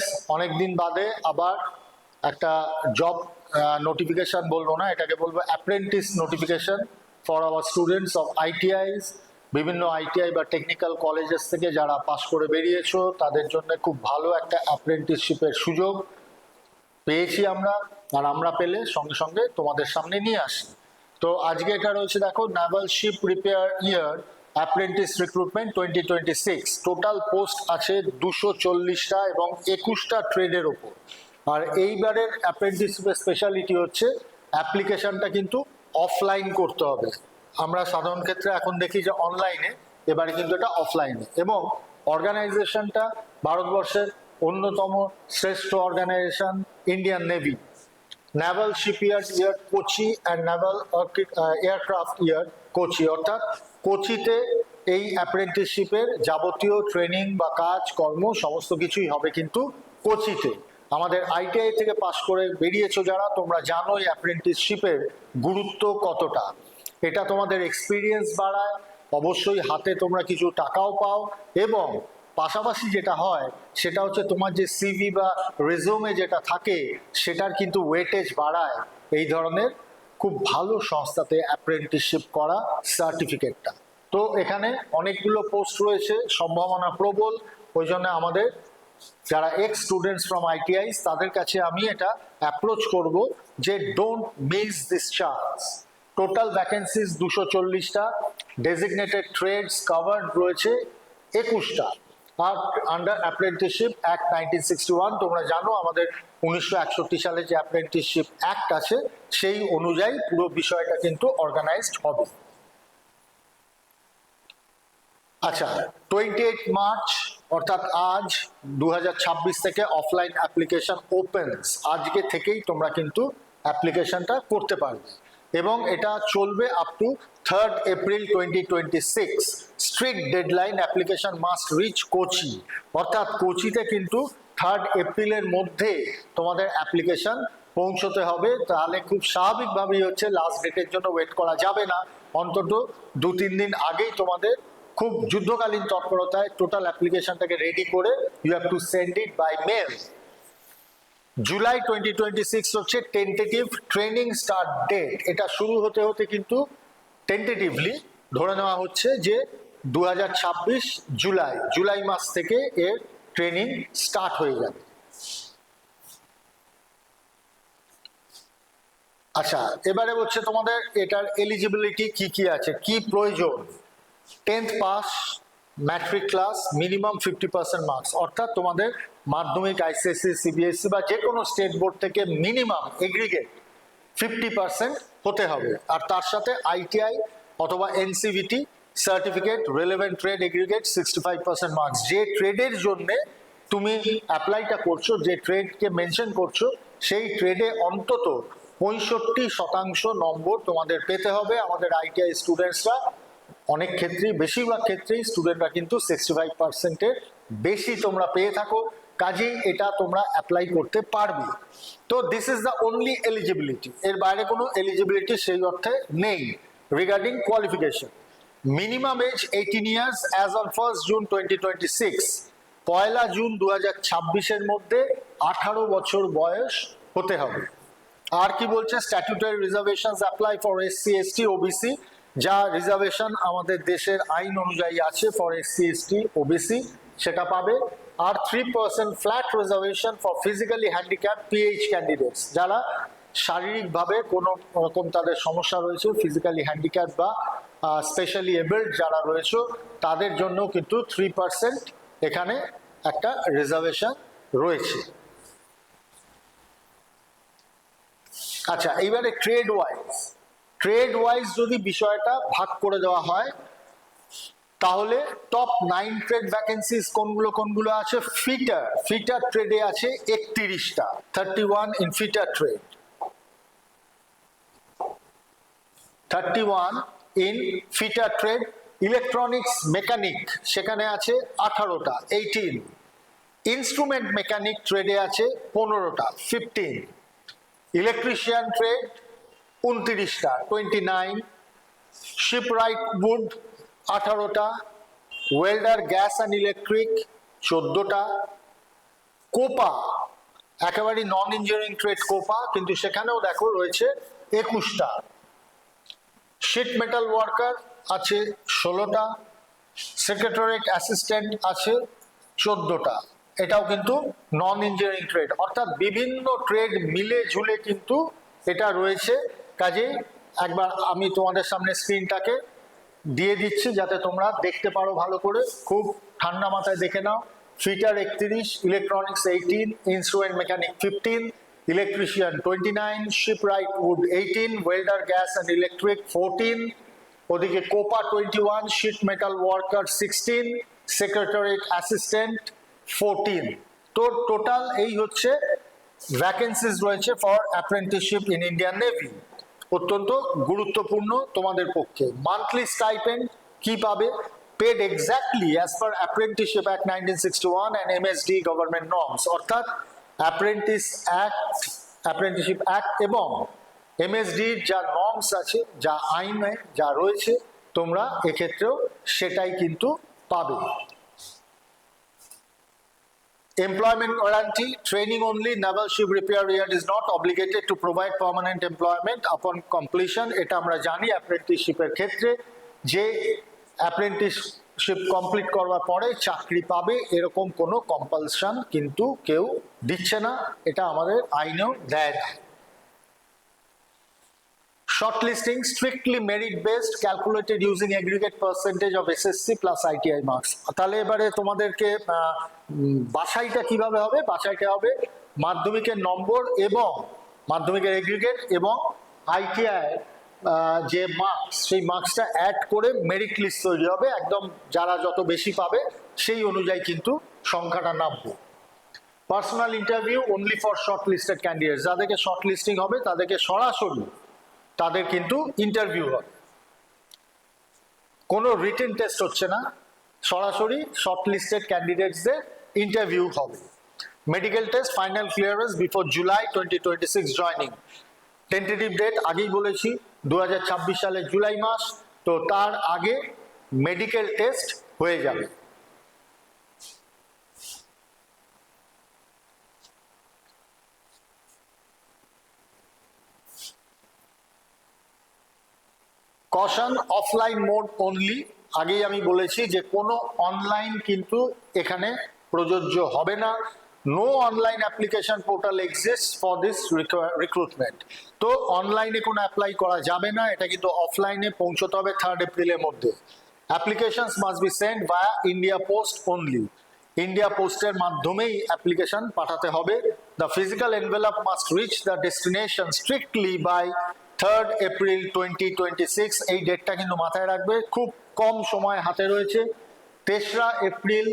Friends, অনেকদিন বাদে আবার একটা জব নোটিফিকেশন বলবো না, এটাকে বলবো apprentice notification for our students of ITIs. বিভিন্ন আইটিআই বা টেকনিক্যাল কলেজেস থেকে যারা পাশ করে বেরিয়েছো তাদের জন্য খুব ভালো একটা অ্যাপ্রেন্টিসশিপের সুযোগ পেয়েছি আমরা, আর আমরা পেলে সঙ্গে সঙ্গে তোমাদের সামনে নিয়ে আসি। তো আজকে এটা রয়েছে দেখো, Naval Ship Repair Yard Apprentice Recruitment 2026। Total post আছে 240টা এবং 21টা ট্রেডের ওপর। আর এইবারের অ্যাপ্রেন্টিসশিপের স্পেশালিটি হচ্ছে অ্যাপ্লিকেশনটা কিন্তু অফলাইন করতে হবে। আমরা সাধারণ ক্ষেত্রে এখন দেখি যে অনলাইনে, এবারে কিন্তু এটা অফলাইনে। এবং অর্গানাইজেশনটা ভারতবর্ষের অন্যতম শ্রেষ্ঠ organisation Indian navy, Naval Ship Repair Yard Kochi and Naval Aircraft Yard Kochi, অর্থাৎ কোচিতে এই অ্যাপ্রেন্টিসশিপের যাবতীয় ট্রেনিং বা কাজ কর্ম সমস্ত কিছুই হবে কিন্তু কোচিতে। আমাদের আইটিআই থেকে পাশ করে বেরিয়েছো যারা, তোমরা জানো এই অ্যাপ্রেন্টিসশিপের গুরুত্ব কতটা। এটা তোমাদের এক্সপিরিয়েন্স বাড়ায়, অবশ্যই হাতে তোমরা কিছু টাকাও পাও, এবং পাশাপাশি যেটা হয় সেটা হচ্ছে তোমার যে সিভি বা রেজুমে যেটা থাকে সেটার কিন্তু ওয়েটেজ বাড়ায় এই ধরনের খুব ভালো সংস্থাতে অ্যাপ্রেন্টিসশিপ করা সার্টিফিকেটটা। তো এখানে অনেকগুলো পোস্ট রয়েছে, সম্ভাবনা প্রবল। ওই জন্য আমাদের যারা এক্স স্টুডেন্টস ফ্রম আইটিআইস তাদের কাছে আমি এটা অ্যাপ্রোচ করব যে don't miss this chance. Total vacancies 240টা, ডেজিগনেটেড ট্রেডস কভার্ড রয়েছে 21টা। আর আন্ডার অ্যাপ্রেন্টিসশিপ অ্যাক্ট 1961, তোমরা জানো আমাদের 1961 সালে যে অ্যাপ্রেন্টিসশিপ অ্যাক্ট আছে সেই অনুযায়ী পুরো বিষয়টা কিন্তু অর্গানাইজড হবে। আচ্ছা, 28 মার্চ অর্থাৎ আজ 2026 থেকে অফলাইন অ্যাপ্লিকেশন ওপেনস। আজকে থেকেই তোমরা কিন্তু অ্যাপ্লিকেশনটা করতে পারবে এবং এটা চলবে up to 3rd April 2026। Strict deadline, application must reach Kochi, অর্থাৎ কোচিতে কিন্তু 3rd এপ্রিলের মধ্যে তোমাদের অ্যাপ্লিকেশন পৌঁছতে হবে। তাহলে খুব স্বাভাবিকভাবেই হচ্ছে লাস্ট ডেটের জন্য ওয়েট করা যাবে না, অন্তত 2-3 দিন আগেই তোমাদের খুব যুদ্ধকালীন তৎপরতায় টোটাল অ্যাপ্লিকেশনটাকে রেডি করে you have to send it by mail. July 2026 হচ্ছে টেন্টেটিভ ট্রেনিং স্টার্ট ডেট। এটা শুরু হতে হতে কিন্তু টেন্টেটিভলি ধরে নেওয়া হচ্ছে যে 2026 জুলাই মাস থেকে এর ট্রেনিং স্টার্ট হয়ে যাবে। আচ্ছা, এবারে হচ্ছে তোমাদের এটার এলিজিবিলিটি কি কি আছে, কি প্রয়োজন। 10th pass, matric class, minimum 50% marks, অর্থাৎ তোমাদের মাধ্যমিক, আইসিএসসি, সিবিএসসি বা যে কোনো স্টেট বোর্ড থেকে মিনিমাম এগ্রিগেট 50% হতে হবে। আর তার সাথে আইটিআই অথবা NCVT certificate, relevant trade aggregate 65% marks. যে ট্রেডের জন্যে তুমি অ্যাপ্লাইটা করছো, যে ট্রেডকে মেনশন করছো, সেই ট্রেডে অন্তত 65% নম্বর তোমাদের পেতে হবে। আমাদের আইটিআই স্টুডেন্টসরা অনেক ক্ষেত্রেই, বেশিরভাগ ক্ষেত্রেই স্টুডেন্টরা কিন্তু 65%-এর বেশি তোমরা পেয়ে থাকো, কাজেই এটা তোমরা অ্যাপ্লাই করতে পারবে। তো this is the only eligibility, এর বাইরে কোনো এলিজিবিলিটি সেই অর্থে নেই। Regarding qualification, minimum age 18 years as on 1st June 2026। 1 June 2026-এর মধ্যে 18 বছর বয়স হতে হবে। আর কি বলছে, statutory reservations apply for SC, ST, OBC. যা রিজার্ভেশন আমাদের দেশের আইন অনুযায়ী আছে ফর এসসি, এসটি, ওবিসি সেটা পাবে। আর 3% flat reservation for physically handicap pH candidates, যারা শারীরিকভাবে কোনো রকম তাদের সমস্যা রয়েছে, ফিজিক্যালি হ্যান্ডিক্যাপ বা স্পেশালি এবেলড যারা রয়েছে তাদের জন্য কিন্তু 3% এখানে একটা রিজার্ভেশন রয়েছে। আচ্ছা, এইবারে ট্রেড ওয়াইজ যদি বিষয়টা ভাগ করে দেওয়া হয় তাহলে টপ 9 ট্রেড ভ্যাকেন্সিজ কোনগুলো আছে। ফিটার ট্রেডে আছে 31টা, 31 in fitter trade, 31 in fitter trade. Electronics mechanic সেখানে আছে 18টা, 18। ইনস্ট্রুমেন্ট মেকানিক ট্রেডে আছে 15টা, 15। ইলেকট্রিশিয়ান ট্রেড 29টা, 29। শিপরাইট উড 18টা, ওয়েল্ডার গ্যাস অ্যান্ড ইলেকট্রিক 14টা, কোপা একেবারে নন ইঞ্জিনিয়ারিং ট্রেড কোপা, কিন্তু সেখানেও দেখো রয়েছে 21টা। শিট মেটাল ওয়ার্কার আছে 16টা, সেক্রেটারিয়েট অ্যাসিস্ট্যান্ট আছে 14টা। এটাও কিন্তু নন ইঞ্জিনিয়ারিং ট্রেড, অর্থাৎ বিভিন্ন ট্রেড মিলে ঝুলে কিন্তু এটা রয়েছে। কাজেই একবার আমি তোমাদের সামনে স্ক্রিনটাকে দিয়ে দিচ্ছি যাতে তোমরা দেখতে পারো ভালো করে, খুব ঠান্ডা মাথায় দেখে নাও। Fitter 31, electronics 18, instrument mechanic 15, electrician 29, shipwright wood 18, welder gas and electric 14, ওদিকে COPA 21, sheet metal worker 16, secretariat assistant 14। তো টোটাল এই হচ্ছে ভ্যাকেন্সিজ রয়েছে for apprenticeship in Indian navy. অত্যন্ত গুরুত্বপূর্ণ তোমাদের পক্ষে। মান্থলি স্টাইপেন্ড কি পাবে? Paid exactly as per apprenticeship act 1961 and MSD government norms, অর্থাৎ অ্যাপ্রেন্টিসশিপ অ্যাক্ট এবং এমএসডির যা নর্মস আছে, যা আইনে যা রয়েছে, তোমরা এক্ষেত্রেও সেটাই কিন্তু পাবে। Employment guarantee, training only. Naval Ship Repair Yard is not obligated to provide permanent employment upon completion. এটা আমরা জানি অ্যাপ্রেন্টিসশিপের ক্ষেত্রে যে অ্যাপ্রেন্টিসশিপ কমপ্লিট করবার পরে চাকরি পাবে এরকম কোনো কম্পালশন কিন্তু কেউ দিচ্ছে না, এটা আমাদের আইনেও দেয় না। Shortlisting, strictly merit based, calculated using aggregate percentage of SSC plus ITI marks. তাহলে এবারে তোমাদেরকে বাছাইটা কিভাবে হবে? বাছাইটা হবে মাধ্যমিকের নম্বর এবং মাধ্যমিকের এগ্রিগেট এবং ITI যে মার্কস, সেই মার্কসটা অ্যাড করে মেরিট লিস্ট তৈরি হবে। একদম যারা যত বেশি পাবে সেই অনুযায়ী কিন্তু সংখ্যাটা নামবে। Personal interview only for short listed candidate, যাদেরকে শর্ট লিস্টিং হবে তাদেরকে সরাসরি তাদের কিন্তু ইন্টারভিউ হবে, কোনো রিটেন টেস্ট হচ্ছে না, সরাসরি শর্ট লিস্টেড ক্যান্ডিডেটসদের ইন্টারভিউ হবে। Medical test final clearance before July 2026 joining. Tentative date আগেই বলেছি 2026 সালের জুলাই মাস, তো তার আগে মেডিকেল টেস্ট হয়ে যাবে। Caution, offline mode only. আগেই আমি বলেছি যে কোনো অনলাইন কিন্তু এখানে প্রযোজ্য হবে না। No online application portal exist for this recruitment. তো অনলাইনে কোনো অ্যাপ্লাই করা যাবে না, এটা কিন্তু অফলাইনে পৌঁছতে হবে 3 এপ্রিলের মধ্যে। Applications must be sent via India post only. India পোস্টের মাধ্যমেই অ্যাপ্লিকেশন পাঠাতে হবে। The physical envelope must reach the destination strictly by 3 April 2026। এই ডেটটা কিন্তু মাথায় রাখবে, খুব কম সময় হাতে রয়েছে। 3রা এপ্রিল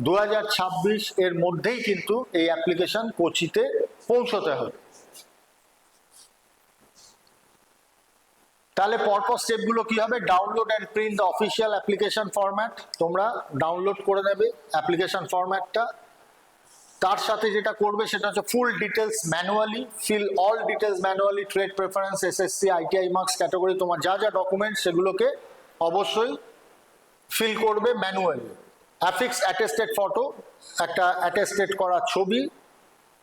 2026 এর মধ্যেই কিন্তু এই অ্যাপ্লিকেশন কোচিতে পৌঁছতে হবে। তাহলে পরপর স্টেপগুলো কি হবে? Download and print the official application format. তোমরা ডাউনলোড করে নেবে অ্যাপ্লিকেশন ফরম্যাটটা। তার সাথে যেটা করবে সেটা হচ্ছে full details manually, fill all details manually, trade preference, SSC, ITI marks, category, তোমার যা যা ডকুমেন্টস সেগুলোকে অবশ্যই ফিল করবে ম্যানুয়ালি। অ্যাফিক্স অ্যাটেস্টেড ফটো, একটা অ্যাটেস্টেড করা ছবি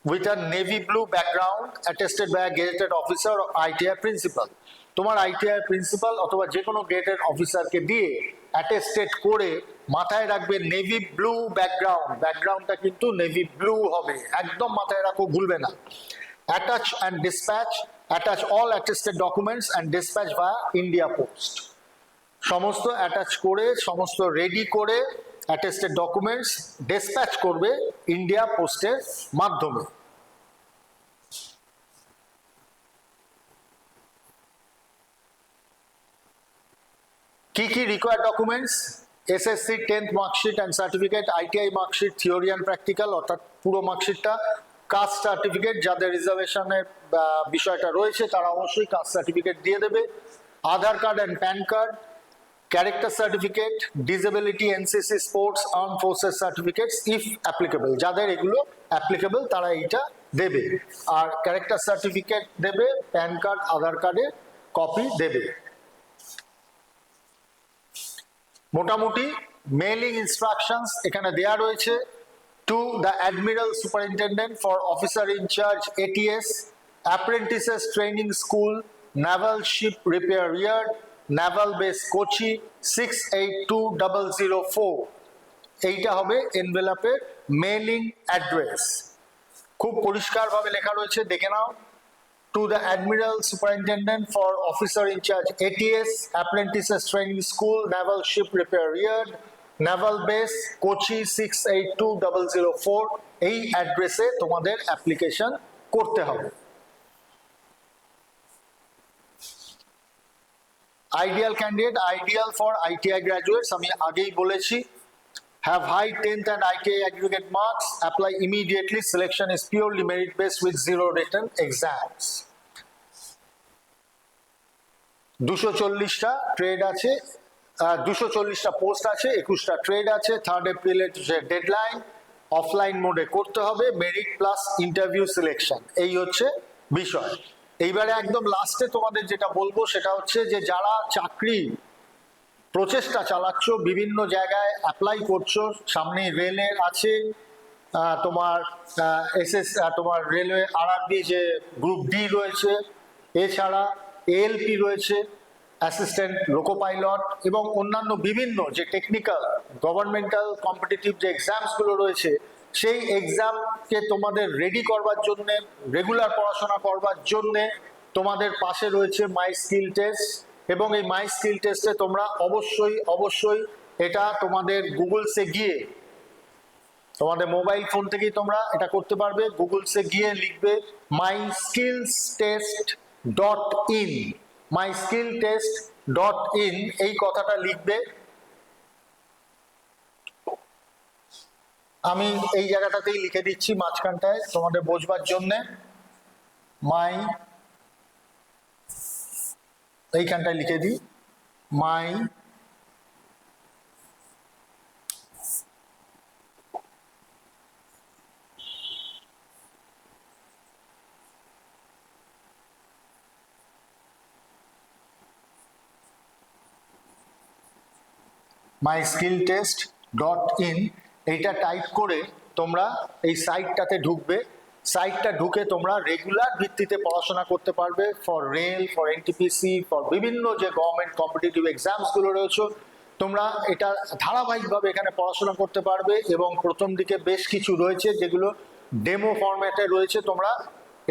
with a navy blue background, attested by a gazetted officer, ITI principal. তোমার ITI প্রিন্সিপাল অথবা যে কোনো গেজেটেড অফিসারকে দিয়ে অ্যাটেস্টেড করে মাথায় রাখবে নেভি ব্লু ব্যাকগ্রাউন্ড, ব্যাকগ্রাউন্ডটা কিন্তু নেভি ব্লু হবে, একদম মাথায় রাখো, ভুলবে না। Attach and dispatch, attach all attested documents and dispatch via India post. সমস্ত অ্যাটাচ করে, সমস্ত রেডি করে অ্যাটেস্টেড ডকুমেন্টস ডিসপ্যাচ করবে ইন্ডিয়া পোস্টের মাধ্যমে। কি কি required documents? SSC 10th marksheet and certificate, ITI marksheet theory and practical, অর্থাৎ পুরো মার্কশিটটা। কাস্ট সার্টিফিকেট, যাদের রিজার্ভেশনের বিষয়টা রয়েছে তারা অবশ্যই কাস্ট সার্টিফিকেট দিয়ে দেবে। Aadhaar card and PAN card, character certificate, disability, NCC, sports, arm forces certificates if applicable. যাদের এগুলো অ্যাপ্লিকেবল তারা এইটা দেবে। আর ক্যারেক্টার সার্টিফিকেট দেবে, প্যান কার্ড, আধার কার্ডের কপি দেবে। মোটামুটি মেইলিং ইনস্ট্রাকশনস এখানে দেয়া রয়েছে। to the Admiral Superintendent for Officer in Charge ATS, Apprentices Training School, Naval Ship Repair Yard, Naval Base Kochi 682004. এইটা হবে এনভেলপের মেইলিং অ্যাড্রেস। খুব পরিষ্কারভাবে লেখা রয়েছে, দেখে নাও। To the Admiral Superintendent for Officer in Charge ATS, Apprentices Training School, Naval Ship Repair Yard, Naval Base Kochi 682004, এই অ্যাড্রেসে তোমাদের অ্যাপ্লিকেশন করতে হবে। Ideal candidate, ideal for ITI graduates, আমি আগেই বলেছি। Have high 10th and ITI aggregate marks, apply immediately, selection is purely merit based with 0 written exams. 240টা trade আছে, 240টা post আছে, 21টা ট্রেড আছে। 3rd এপ্রিলের ডেডলাইন, অফলাইন মোডে করতে হবে, মেরিট প্লাস ইন্টারভিউ সিলেকশন, এই হচ্ছে বিষয়। এইবারে একদম লাস্টে তোমাদের যেটা বলবো সেটা হচ্ছে যে যারা চাকরি প্রচেষ্টা চালাচ্ছ, বিভিন্ন জায়গায় অ্যাপ্লাই করছো, সামনে রেলের আছে, তোমার তোমার রেলওয়ে RRB যে গ্রুপ ডি রয়েছে, এছাড়া ALP রয়েছে, অ্যাসিস্ট্যান্ট লোকো পাইলট, এবং অন্যান্য বিভিন্ন যে টেকনিক্যাল গভর্নমেন্টাল কম্পিটিটিভ যে এক্সামসগুলো রয়েছে, সেই এক্সামকে তোমাদের রেডি করবার জন্যে, রেগুলার পড়াশোনা করবার জন্যে তোমাদের পাশে রয়েছে মাই স্কিল টেস্ট। এবং এই মাই স্কিল টেস্টে তোমরা অবশ্যই এটা তোমাদের গুগলসে গিয়ে, তোমাদের মোবাইল ফোন থেকেই তোমরা এটা করতে পারবে। গুগলসে গিয়ে লিখবে myskillstest.in, myskilltest.in, এই কথাটা লিখবে। আমি এই জায়গাটাতেই লিখে দিচ্ছি মাঝখানটায় তোমাদের বোঝবার জন্যে। এইখানটায় লিখে দিই myskilltest.in, এইটা টাইপ করে তোমরা এই সাইটটাতে ঢুকবে। সাইটটা ঢুকে তোমরা রেগুলার ভিত্তিতে পড়াশোনা করতে পারবে for rail, for NTPC, for বিভিন্ন যে গভর্নমেন্ট কম্পিটিটিভ এক্সামসগুলো রয়েছে, তোমরা এটা ধারাবাহিকভাবে এখানে পড়াশোনা করতে পারবে। এবং প্রথম দিকে বেশ কিছু রয়েছে যেগুলো ডেমো ফরম্যাটে রয়েছে, তোমরা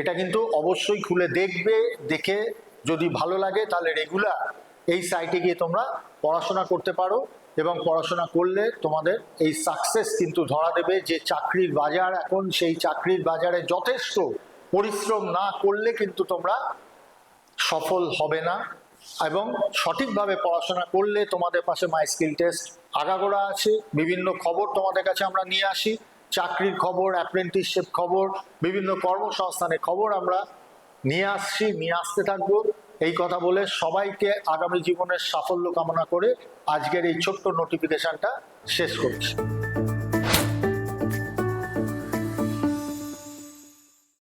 এটা কিন্তু অবশ্যই খুলে দেখবে। দেখে যদি ভালো লাগে তাহলে রেগুলার এই সাইটে গিয়ে তোমরা পড়াশোনা করতে পারো। এবং পড়াশোনা করলে তোমাদের এই সাকসেস কিন্তু ধরা দেবে। যে চাকরির বাজার এখন, সেই চাকরির বাজারে যথেষ্ট পরিশ্রম না করলে কিন্তু তোমরা সফল হবে না। এবং সঠিকভাবে পড়াশোনা করলে তোমাদের পাশে মাই স্কিল টেস্ট আগাগোড়া আছে। বিভিন্ন খবর তোমাদের কাছে আমরা নিয়ে আসি, চাকরির খবর, অ্যাপ্রেন্টিসশিপ খবর, বিভিন্ন কর্মসংস্থানের খবর আমরা নিয়ে আসতে থাকবো। এই কথা বলে সবাইকে আগামী জীবনের সাফল্য কামনা করে আজকের এই ছোট্ট নোটিফিকেশনটা শেষ করছি।